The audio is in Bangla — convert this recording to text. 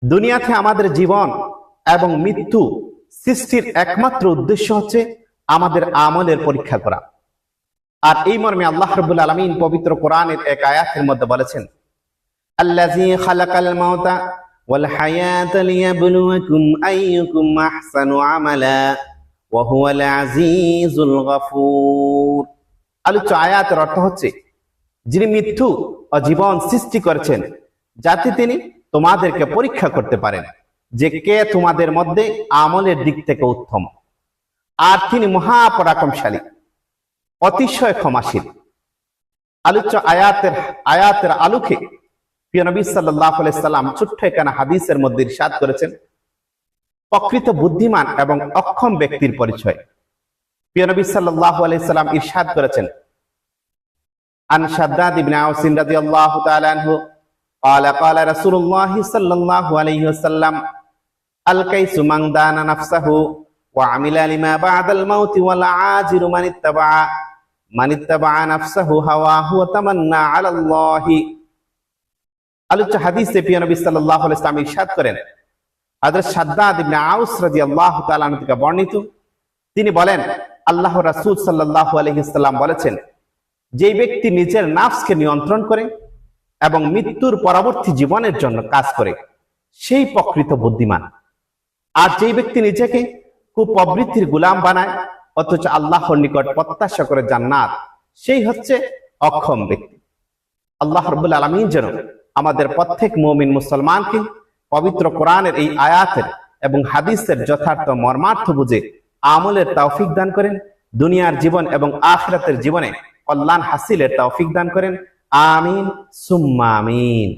দুনিয়াতে আমাদের জীবন এবং মৃত্যু সৃষ্টির একমাত্র উদ্দেশ্য হচ্ছে আমাদের আমলের পরীক্ষা করা। আর এই মর্মে আল্লাহ রাব্বুল আলামিন পবিত্র কোরআনের এক আয়াতের মধ্যে বলেছেন, আল্লাযী খালাকাল মাউতা ওয়াল হায়াতা লিয়াবলুয়াকুম আইয়ুকুম আহসানু আমালা ওয়া হুয়াল আজিজুল গফুর। আলোচ্য আয়াতের অর্থ হচ্ছে, যিনি মৃত্যু ও জীবন সৃষ্টি করেছেন যাতে তিনি তোমাদেরকে পরীক্ষা করতে পারেন যে কে তোমাদের মধ্যে আমলের দিক থেকে উত্তম। আর তিনি মহাপরাক্রমশালী, অতিশয় ক্ষমাশীল। আলোচ্য আয়াতের আলোকে প্রিয় নবী সাল্লাল্লাহু আলাইহি সাল্লাম ছোট্ট একখানা হাদিসের মধ্যে ইরশাদ করেছেন প্রকৃত বুদ্ধিমান এবং অক্ষম ব্যক্তির পরিচয়। প্রিয় নবী সাল্লাল্লাহু আলাইহি সাল্লাম ইরশাদ করেছেন, আন শাদ্দাদ ইবনে আওস রাদিয়াল্লাহু তাআলা আনহু قال قال رسول الله صلى الله عليه وسلم الكيس من دان نفسه وعمل لما بعد الموت والعاجر من اتبع نفسه هواه وتمنى على الله। আলোচ্য হাদিসে প্রিয় নবী সাল্লাল্লাহু আলাইহি ওয়াসাল্লাম ইরশাদ করেন, হযরত শাদ্দাদ ইবনে আওস রাদিয়াল্লাহু তাআলা আনহু থেকে বর্ণিত, তিনি বলেন, আল্লাহর রাসূল সাল্লাল্লাহু আলাইহি ওয়াসাল্লাম বলেছেন, যে ব্যক্তি নিজের নাফসকে নিয়ন্ত্রণ করে এবং মৃত্যুর পরবর্তী জীবনের জন্য কাজ করে সেই প্রকৃত বুদ্ধিমান। আর যে ব্যক্তি নিজেকে কুপ্রবৃত্তির গোলাম বানায় অথচ আল্লাহর নিকট প্রত্যাশা করে জান্নাত, সেই হচ্ছে অক্ষম ব্যক্তি। আল্লাহ রাব্বুল আলামিন যেন আমাদের প্রত্যেক মুমিন মুসলমানকে পবিত্র কোরআনের এই আয়াতের এবং হাদিসের যথার্থ মর্মার্থ বুঝে আমলের তৌফিক দান করেন, দুনিয়ার জীবন এবং আখিরাতের জীবনে কল্যাণ হাসিলের তৌফিক দান করেন। আমিন সুম্মা আমিন।